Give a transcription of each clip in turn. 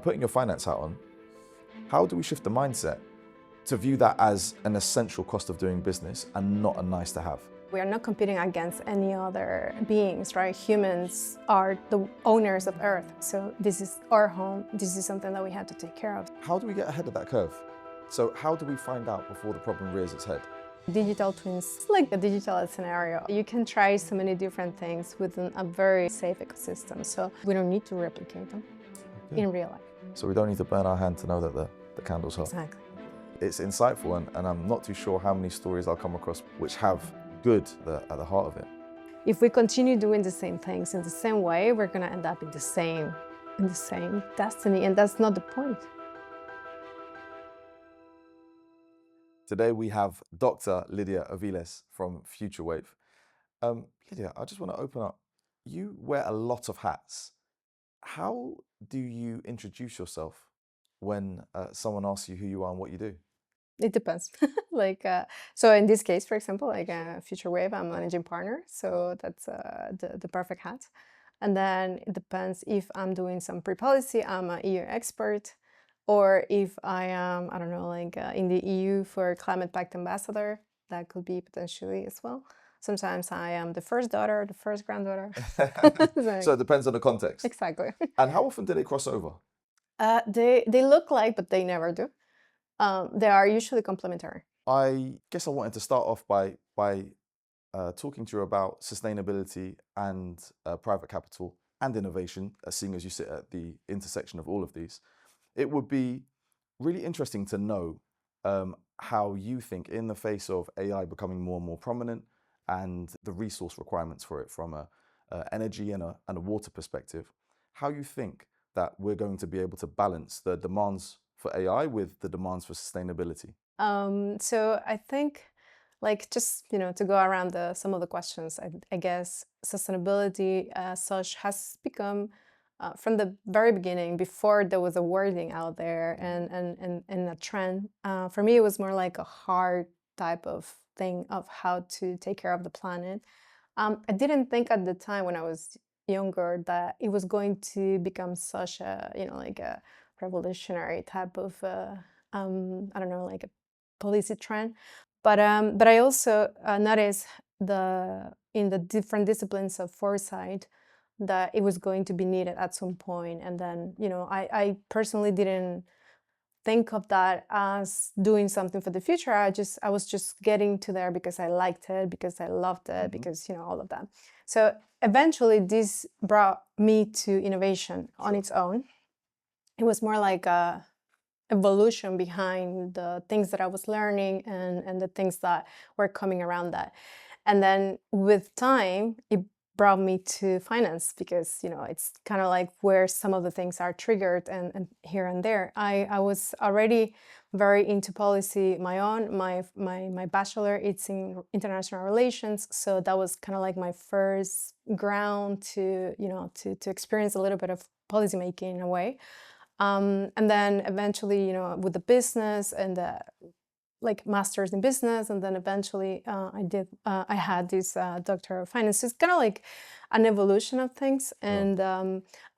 putting your finance hat on, how do we shift the mindset to view that as an essential cost of doing business and not a nice to have? We are not competing against any other beings, right? Humans are the owners of Earth. So this is our home. This is something that we have to take care of. How do we get ahead of that curve? So how do we find out before the problem rears its head? Digital twins, it's like a digital scenario. You can try so many different things within a very safe ecosystem. So we don't need to replicate them in real life. So we don't need to burn our hand to know that the candle's hot. Exactly. It's insightful, and I'm not too sure how many stories I'll come across which have good at the heart of it. If we continue doing the same things in the same way, we're going to end up in the same destiny, and that's not the point. Today we have Dr. Lidia Aviles from Futurewave. Lidia, I just want to open up. You wear a lot of hats. How do you introduce yourself when someone asks you who you are and what you do? It depends. So in this case, for example, Futurewave, I'm managing partner, so that's the perfect hat. And then it depends if I'm doing some pre-policy, I'm an EU expert, or if I am, I don't know, in the EU for Climate Pact Ambassador, that could be potentially as well. Sometimes I am the first daughter, the first granddaughter. So it depends on the context. Exactly. And how often do they cross over? They look like, but they never do. They are usually complementary. I guess I wanted to start off by talking to you about sustainability and private capital and innovation, seeing as you sit at the intersection of all of these. It would be really interesting to know how you think, in the face of AI becoming more and more prominent and the resource requirements for it from a energy and a water perspective, how you think that we're going to be able to balance the demands for AI with the demands for sustainability. So I think, just to go around some of the questions, I guess sustainability as such has become from the very beginning, before there was a wording out there and a trend. For me, it was more like a hard type of thing of how to take care of the planet. I didn't think at the time when I was younger that it was going to become such a a revolutionary type of I don't know, like a policy trend. But I also noticed in the different disciplines of foresight that it was going to be needed at some point. And then I personally didn't think of that as doing something for the future. I was just getting to there because I liked it, because I loved it, because all of that. So eventually this brought me to innovation on its own. It was more like a evolution behind the things that I was learning and the things that were coming around that. And then with time, it brought me to finance, because it's kind of like where some of the things are triggered and here and there. I was already very into policy. My bachelor, it's in international relations, so that was kind of like my first ground to to experience a little bit of policymaking in a way. And then eventually, with the business and the master's in business, and then eventually I had this doctor of finance. It's kind of like an evolution of things, and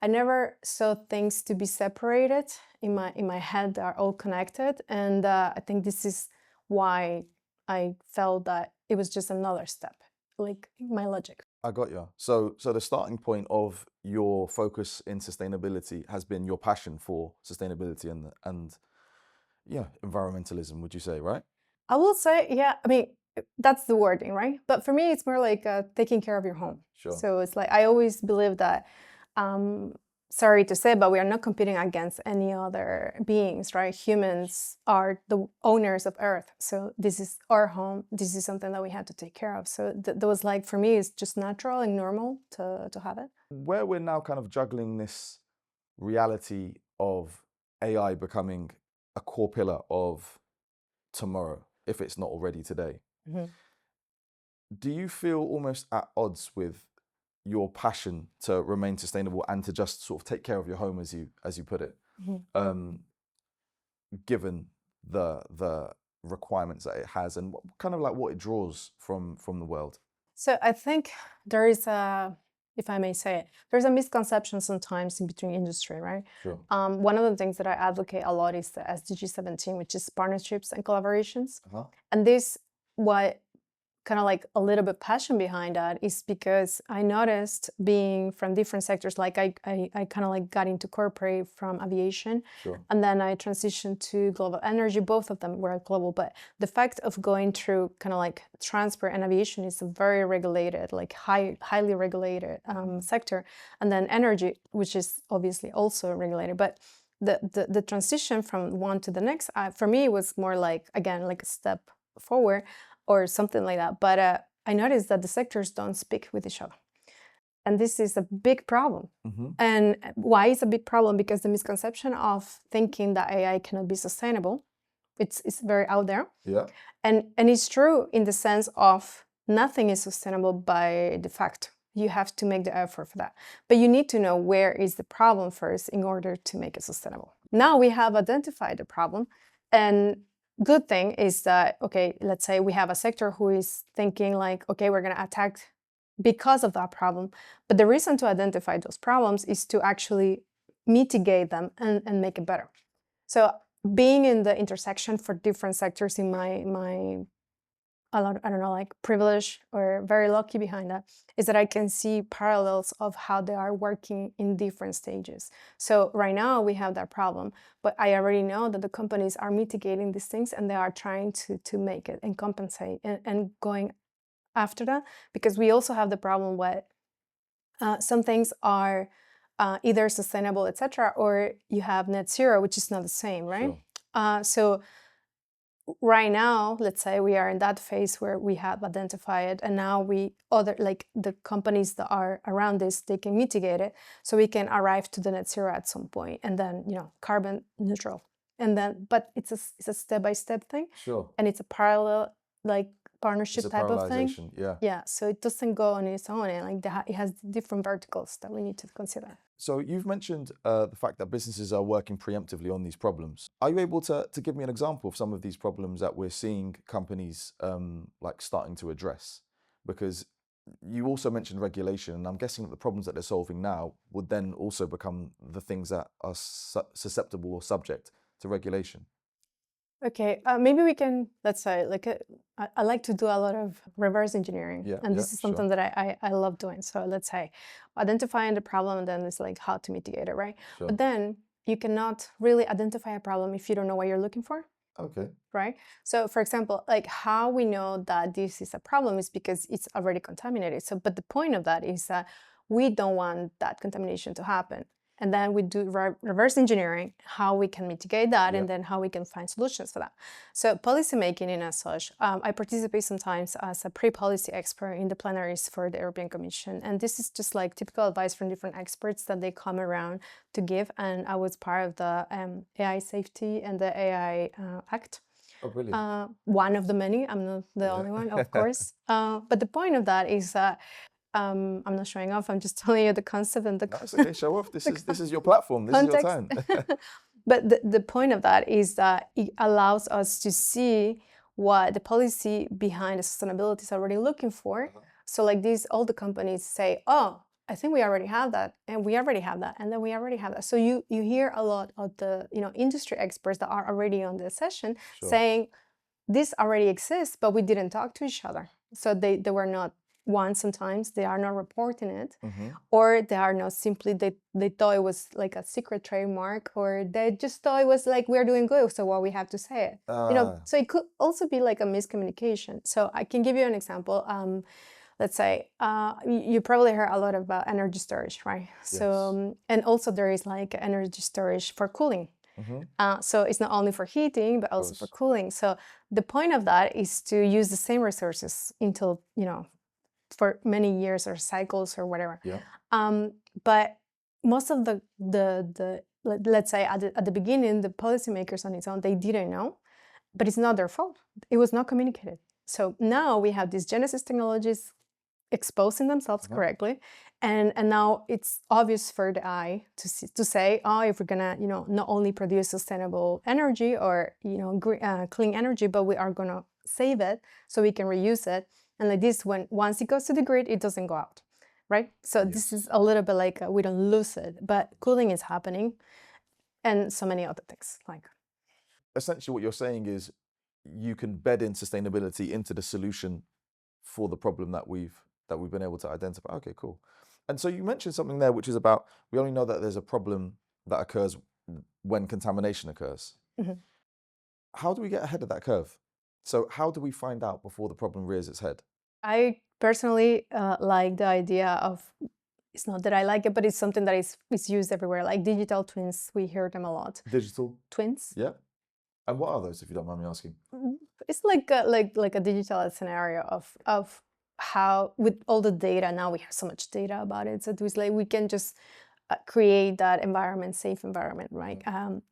I never saw things to be separated. In my head, they are all connected, and I think this is why I felt that it was just another step, like my logic. I got you. So the starting point of your focus in sustainability has been your passion for sustainability and environmentalism, would you say, right? I will say, yeah, I mean, that's the wording, right? But for me, it's more like taking care of your home. Sure. So it's like, I always believe that, sorry to say, but we are not competing against any other beings, right? Humans are the owners of Earth. So this is our home. This is something that we have to take care of. So that was like, for me, it's just natural and normal to have it. Where we're now kind of juggling this reality of AI becoming a core pillar of tomorrow, if it's not already today, do you feel almost at odds with your passion to remain sustainable and to just sort of take care of your home, as you put it, given the requirements that it has and kind of like what it draws from the world? So I think there is a if I may say it. There's a misconception sometimes in between industry, right? Sure. One of the things that I advocate a lot is the SDG 17, which is partnerships and collaborations. Uh-huh. And this, what kind of like a little bit passion behind that is because I noticed being from different sectors, like I kind of like got into corporate from aviation, Sure. and then I transitioned to global energy. Both of them were global, but the fact of going through kind of like transport and aviation is a very regulated, like highly regulated sector, and then energy, which is obviously also regulated, but the transition from one to the next, for me, was more like, again, like a step forward or something like that. But I noticed that the sectors don't speak with each other. And this is a big problem. And why is a big problem? Because the misconception of thinking that AI cannot be sustainable, it's very out there. Yeah. And it's true in the sense of nothing is sustainable by the fact. You have to make the effort for that. But you need to know where is the problem first in order to make it sustainable. Now we have identified the problem, and good thing is that, okay, let's say we have a sector who is thinking like, okay, we're going to attack because of that problem. But the reason to identify those problems is to actually mitigate them and make it better. So being in the intersection for different sectors in my a lot, I don't know, like privilege or very lucky behind that, is that I can see parallels of how they are working in different stages. So right now we have that problem, but I already know that the companies are mitigating these things and they are trying to make it and compensate and going after that, because we also have the problem where some things are either sustainable, etc., or you have net zero, which is not the same, right? Sure. So right now, let's say we are in that phase where we have identified, and now the companies that are around this, they can mitigate it, so we can arrive to the net zero at some point, and then carbon neutral, and then, but it's a step-by-step thing. Sure. And it's a parallel, like, partnership It's a type of thing. Yeah. So it doesn't go on its own, and like it has different verticals that we need to consider. So you've mentioned the fact that businesses are working preemptively on these problems. Are you able to give me an example of some of these problems that we're seeing companies like starting to address? Because you also mentioned regulation, and I'm guessing that the problems that they're solving now would then also become the things that are susceptible or subject to regulation. Okay, maybe we can, let's say, like, I like to do a lot of reverse engineering, and this is something sure. that I love doing. So let's say identifying the problem, and then it's like how to mitigate it, right? Sure. But then you cannot really identify a problem if you don't know what you're looking for. Okay. Right? So for example, like how we know that this is a problem is because it's already contaminated. So, but the point of that is that we don't want that contamination to happen. And then we do reverse engineering, how we can mitigate that, and then how we can find solutions for that. So policymaking in as such, I participate sometimes as a pre-policy expert in the plenaries for the European Commission. And this is just like typical advice from different experts that they come around to give. And I was part of the AI safety and the AI Act. Oh, brilliant. One of the many, I'm not the only one, of course. But the point of that is that I'm not showing off. I'm just telling you the concept and the. That's okay. Show off. This is your platform. This context. is your time. But the point of that is that it allows us to see what the policy behind the sustainability is already looking for. So like this, all the companies say, "Oh, I think we already have that, and we already have that, and then we already have that." So you hear a lot of the industry experts that are already on the session saying, "This already exists, but we didn't talk to each other." So they were not. One, sometimes they are not reporting it, or they are not simply, they thought it was like a secret trademark, or they just thought it was like, we're doing good, so what we have to say it. So it could also be like a miscommunication. So I can give you an example. Let's say you probably heard a lot about energy storage, right? Yes. So and also there is like energy storage for cooling. So it's not only for heating, but also for cooling. So the point of that is to use the same resources until for many years or cycles or whatever. But most of the let's say at the beginning, the policymakers on its own, they didn't know, but it's not their fault. It was not communicated. So now we have these Genesis technologies exposing themselves correctly, and now it's obvious for the eye to say, oh, if we're gonna not only produce sustainable energy or clean energy, but we are gonna save it so we can reuse it. And like this, once it goes to the grid, it doesn't go out. right? So this is a little bit like we don't lose it, but cooling is happening, and so many other things like. Essentially, what you're saying is you can bed in sustainability into the solution for the problem that we've been able to identify. Okay, cool. And so you mentioned something there, which is about we only know that there's a problem that occurs when contamination occurs. Mhm. How do we get ahead of that curve? So how do we find out before the problem rears its head? I personally like the idea of, it's not that I like it, but it's something that is used everywhere, like digital twins. We hear them a lot. Digital, Twins. yeah. And what are those, if you don't mind me asking? It's like a digital scenario of how, with all the data now, we have so much data about it. So it was like we can just create that environment, safe environment, right?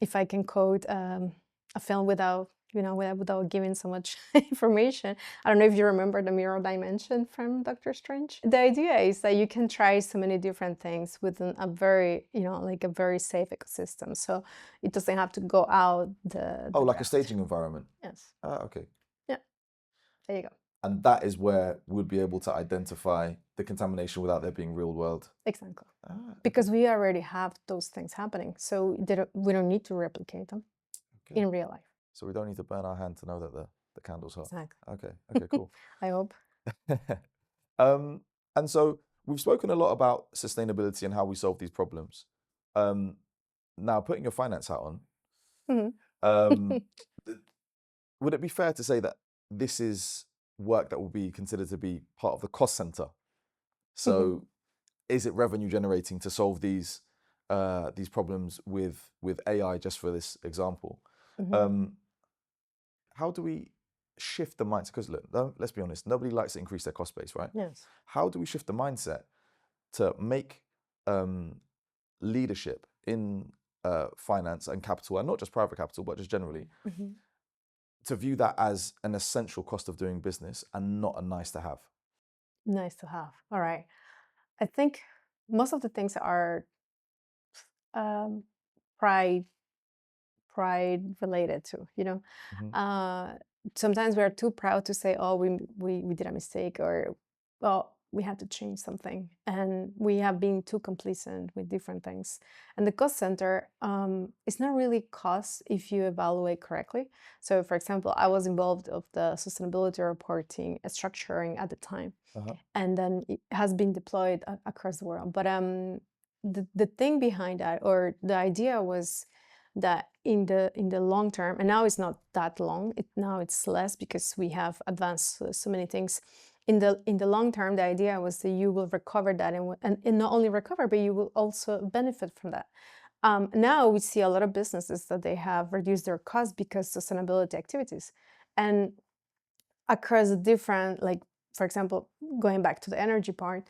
If I can code a film without, without giving so much information. I don't know if you remember the mirror dimension from Doctor Strange. The idea is that you can try so many different things within a very, like a very safe ecosystem. So it doesn't have to go out the Oh, like a ground. staging environment. Yes. Ah, okay. Yeah. There you go. And that is where we'd be able to identify the contamination without there being real world. Exactly. Ah, okay. Because we already have those things happening. So we don't need to replicate them in real life. So we don't need to burn our hand to know that the candle's hot. Exactly. Okay, okay, cool. I hope. And so we've spoken a lot about sustainability and how we solve these problems. Now, putting your finance hat on, Mhm. would it be fair to say that this is work that will be considered to be part of the cost center? So is it revenue generating to solve these problems with AI, just for this example? How do we shift the mindset? Because let's be honest, nobody likes to increase their cost base, right? Yes. How do we shift the mindset to make leadership in finance and capital, and not just private capital, but just generally, to view that as an essential cost of doing business and not a nice to have? Nice to have. All right. I think most of the things are um, pride related to, sometimes we are too proud to say, oh, we did a mistake, or, well, we had to change something, and we have been too complacent with different things. And the cost center is not really cost if you evaluate correctly. So, for example, I was involved of the sustainability reporting structuring at the time, and then it has been deployed across the world. But the thing behind that, or the idea, was that in the long term, and now it's not that long, now it's less because we have advanced so many things. In the long term, the idea was that you will recover that, and not only recover, but you will also benefit from that. Now we see a lot of businesses that they have reduced their costs because sustainability activities, and across the different, like, for example, going back to the energy part,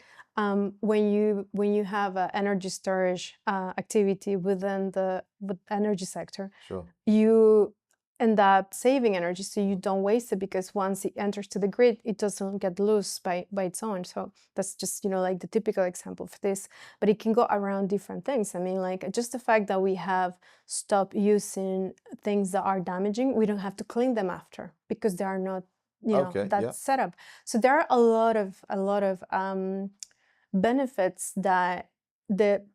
when you have an energy storage activity within the energy sector, Sure. you end up saving energy, so you don't waste it, because once it enters to the grid, it doesn't get loose by its own. So that's just, like the typical example of this, but it can go around different things. I mean, like, just the fact that we have stopped using things that are damaging, we don't have to clean them after because they are not, Okay, that yeah. setup. So there are a lot of benefits that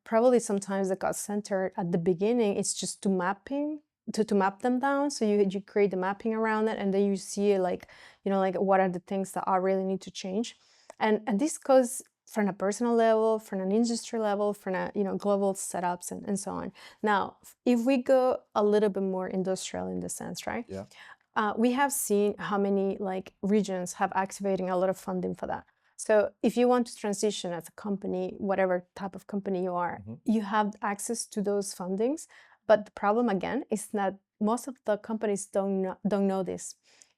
probably sometimes the cost center at the beginning, it's just to map them down. So you create the mapping around it, and then you see, like, like, what are the things that are really need to change. And this goes from a personal level, from an industry level, from a global setups, and so on. Now, if we go a little bit more industrial in the sense, right? Yeah. We have seen how many, like, regions have activating a lot of funding for that. So if you want to transition as a company, whatever type of company you are, you have access to those fundings. But the problem, again, is that most of the companies don't know this.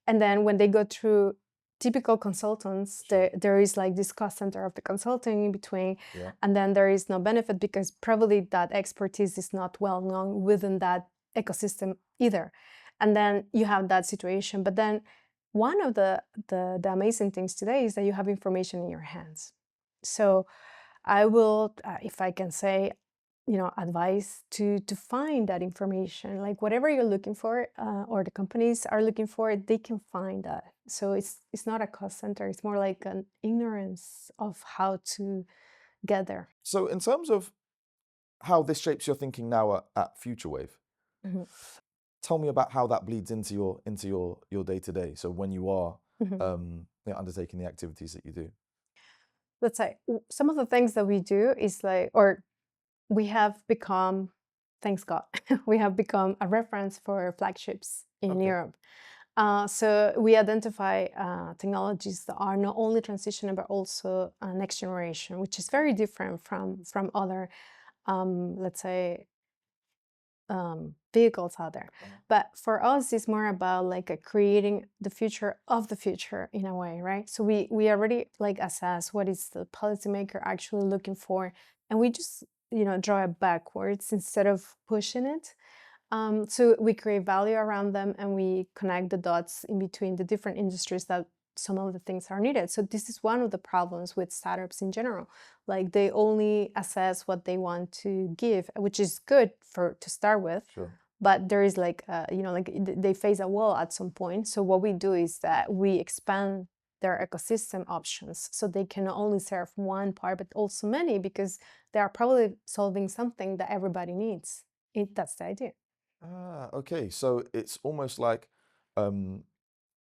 And then when they go through typical consultants, there is, like, this cost center of the consulting in between, and then there is no benefit because probably that expertise is not well known within that ecosystem either. And then you have that situation. But then one of the amazing things today is that you have information in your hands. So I will, if I can say, advise to find that information, like whatever you're looking for, or the companies are looking for, they can find that. So it's not a cost center. It's more like an ignorance of how to get there. So in terms of how this shapes your thinking now at Futurewave, Mhm. tell me about how that bleeds into your day to day. So when you are Mhm. undertaking the activities that you do. Let's say some of the things that we do is like, or we have become, thanks God, we have become a reference for flagships in Okay. Europe. So we identify technologies that are not only transitional but also next generation, which is very different from other, let's say, vehicles out there. But for us, it's more about like creating the future of the future in a way, right? So we already like assess what is the policymaker actually looking for, and we just draw it backwards instead of pushing it. So we create value around them and we connect the dots in between the different industries that some of the things are needed. So this is one of the problems with startups in general. Like they only assess what they want to give, which is good for to start with. Sure. But there is like they face a wall at some point. So what we do is that we expand their ecosystem options so they can not only serve one part but also many, because they are probably solving something that everybody needs. That's the idea. Okay. So it's almost like um,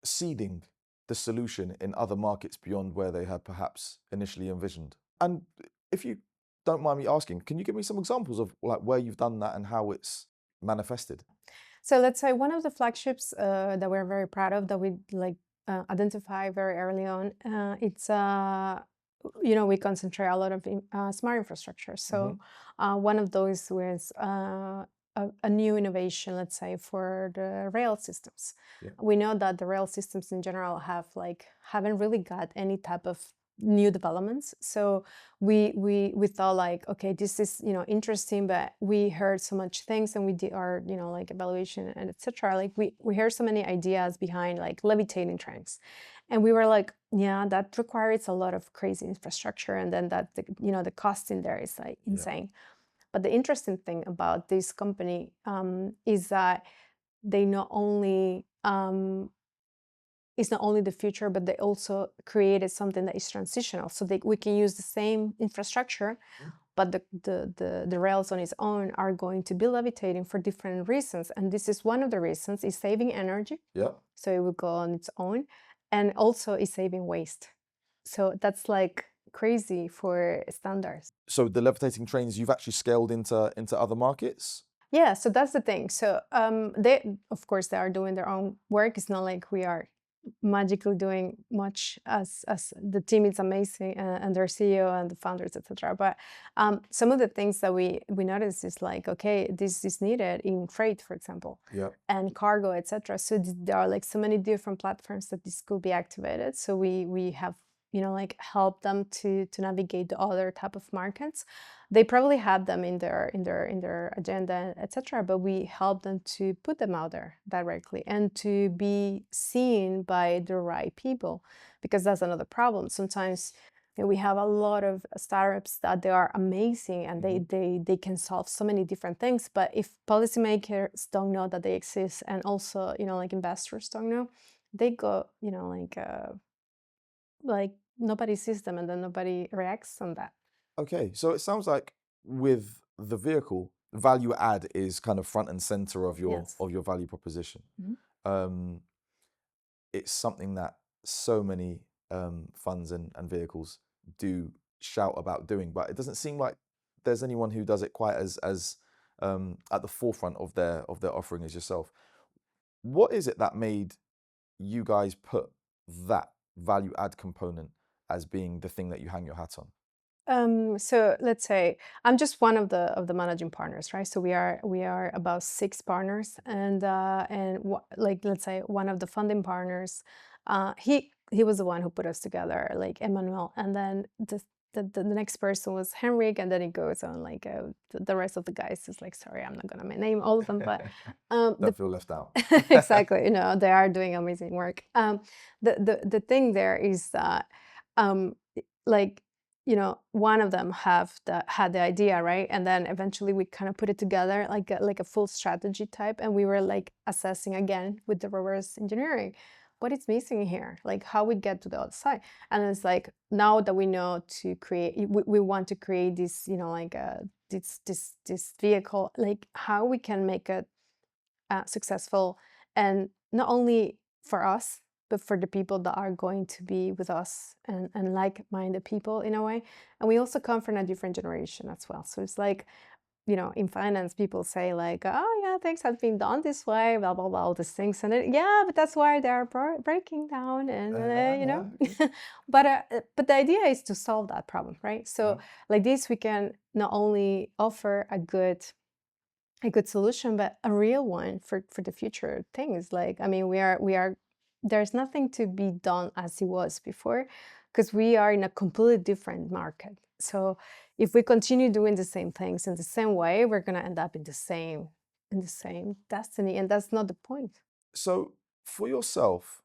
seeding the solution in other markets beyond where they had perhaps initially envisioned. And if you don't mind me asking, can you give me some examples of like where you've done that and how it's manifested? So let's say one of the flagships that we're very proud of, that we like identify very early on, it's we concentrate a lot of smart infrastructure. So one of those was a new innovation, let's say, for the rail systems. Yeah. We know that the rail systems in general haven't really got any type of new developments. So we thought like, okay, this is interesting, but we heard so much things and we did our like evaluation and etc. Like we heard so many ideas behind like levitating trains, and we were like, yeah, that requires a lot of crazy infrastructure, and then that the cost in there is like insane. But the interesting thing about this company is that they not only it's not only the future, but they also created something that is transitional. So we can use the same infrastructure, but the rails on its own are going to be levitating for different reasons. And this is one of the reasons, is saving energy. Yeah. So it will go on its own, and also is saving waste. So that's like crazy for standards. So the levitating trains you've actually scaled into other markets? Yeah, so that's the thing. So they, of course, they are doing their own work. It's not like we are magically doing much, as the team is amazing, and their CEO and the founders, etc. But some of the things that we notice is like, okay, this is needed in freight, for example, Yeah. and cargo, etc. So there are like so many different platforms that this could be activated. So we have like help them to navigate the other type of markets. They probably have them in their agenda, etc., but we help them to put them out there directly and to be seen by the right people, because that's another problem. Sometimes we have a lot of startups that they are amazing and they can solve so many different things, but if policymakers don't know that they exist, and also like investors don't know, they go like nobody sees them and then nobody reacts on that. Okay, so it sounds like with the vehicle, value add is kind of front and center of Yes. your value proposition. Mhm. Um, it's something that so many funds and vehicles do shout about doing, but it doesn't seem like there's anyone who does it quite as at the forefront of their offering as yourself. What is it that made you guys put that value add component as being the thing that you hang your hat on? So let's say I'm just one of the managing partners, right? So we are about 6 partners, and like let's say one of the funding partners, he was the one who put us together, like Emmanuel, and then the next person was Henrik, and then it goes on like the rest of the guys is like, sorry, I'm not gonna name all of them, but the Don't feel left out. exactly, they are doing amazing work. The thing there is that like one of them had the idea, right? And then eventually we kind of put it together like a full strategy type, and we were like assessing again with the reverse engineering what is missing here? Like how we get to the other side. And it's like, now that we know to create, we want to create this, like this vehicle, like how we can make it successful, and not only for us, but for the people that are going to be with us, and like-minded people in a way. And we also come from a different generation as well. So it's like, in finance, people say like, oh yeah, things have been done this way, blah, blah, blah, all these things. And yeah, but that's why they're breaking down and, Okay. but the idea is to solve that problem, right? So like this, we can not only offer a good solution, but a real one for the future things. Like, I mean, we are there's nothing to be done as it was before, because we are in a completely different market. So if we continue doing the same things in the same way, we're going to end up in the same destiny, and that's not the point. So for yourself,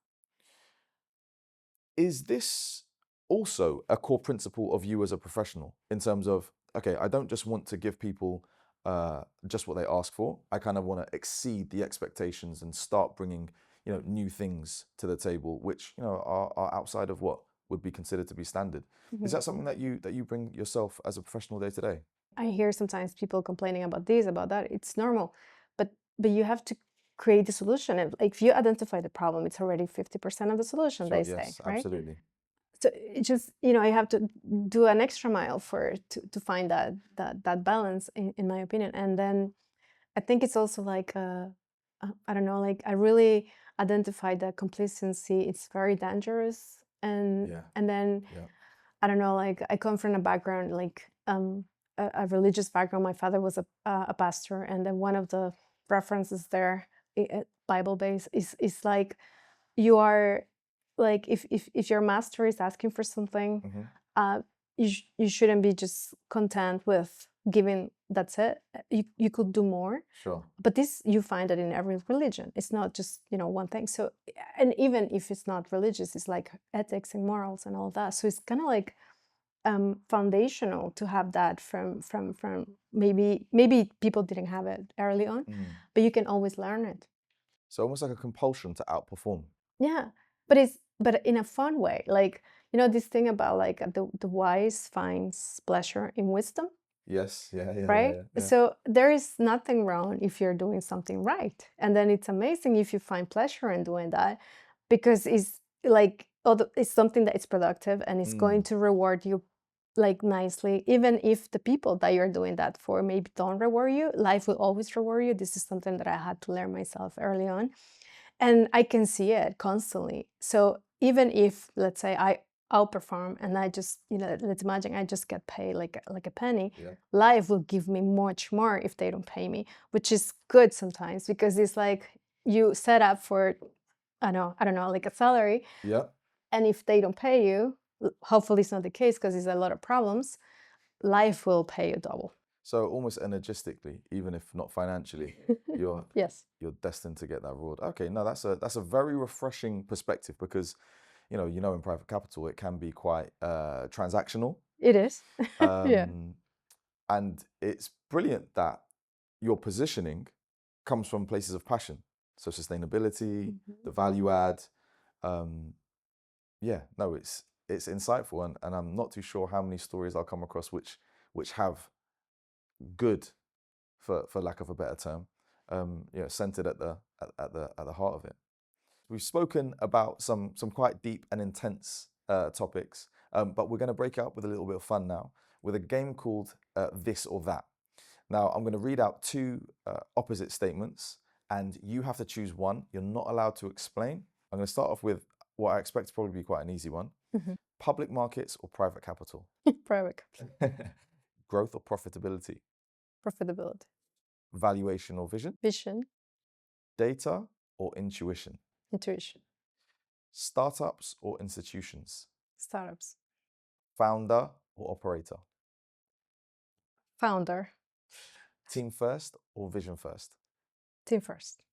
is this also a core principle of you as a professional, in terms of, okay, I don't just want to give people just what they ask for. I kind of want to exceed the expectations and start bringing, new things to the table, which, are outside of what would be considered to be standard. Is that something that you bring yourself as a professional day to day? I hear sometimes people complaining about this, about that. It's normal, but you have to create the solution. If you identify the problem, it's already 50% of the solution, Sure, they say, yes, right? absolutely. So it just, you have to do an extra mile to find that balance, in my opinion. And then I think it's also like, I don't know, like I really identified that complacency, it's very dangerous. And then I don't know, like I come from a background, like a religious background. My father was a pastor, and then one of the references there, Bible based, is like, you are like, if your master is asking for something, you shouldn't be just content with giving, that's it. You could do more. Sure. But this, you find that in every religion. It's not just, one thing. So, and even if it's not religious, it's like ethics and morals and all that. So it's kind of like foundational to have that from maybe people didn't have it early on, but you can always learn it. So almost like a compulsion to outperform. Yeah, but in a fun way. Like, this thing about like the wise finds pleasure in wisdom. Yes, yeah. Right? So there is nothing wrong if you're doing something right. And then it's amazing if you find pleasure in doing that, because it's like, it's something that is productive and it's going to reward you like nicely. Even if the people that you're doing that for maybe don't reward you, life will always reward you. This is something that I had to learn myself early on. And I can see it constantly. So even if, let's say, I outperform and I just, let's imagine I just get paid like a penny, life will give me much more if they don't pay me, which is good sometimes, because it's like you set up for, I don't know, like a salary. Yeah. And if they don't pay you, hopefully it's not the case because there's a lot of problems, life will pay you double. So almost energistically, even if not financially, you're Yes. you're destined to get that reward. Okay, no, that's a very refreshing perspective, because in private capital it can be quite transactional. It is. Yeah. And it's brilliant that your positioning comes from places of passion. So sustainability, the value add. It's insightful, and I'm not too sure how many stories I'll come across which have good, for lack of a better term, centered at the heart of it. We've spoken about some quite deep and intense topics, but we're going to break it up with a little bit of fun now with a game called This or That. Now, I'm going to read out two opposite statements, and you have to choose one. You're not allowed to explain. I'm going to start off with what I expect to probably be quite an easy one. Public markets or private capital? Private capital. Growth or profitability? Profitability. Valuation or vision? Vision. Data or intuition? Intuition. Startups or institutions? Startups. Founder or operator? Founder. Team first or vision first? Team first.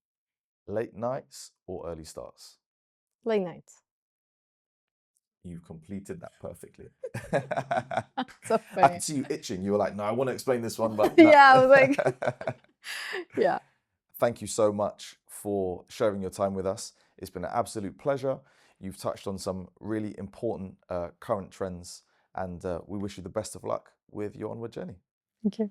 Late nights or early starts? Late nights. You completed that perfectly. So funny. I can see you itching. You were like, no, I want to explain this one, but yeah, I was like, yeah. Thank you so much for sharing your time with us. It's been an absolute pleasure. You've touched on some really important current trends, and we wish you the best of luck with your onward journey. Thank you.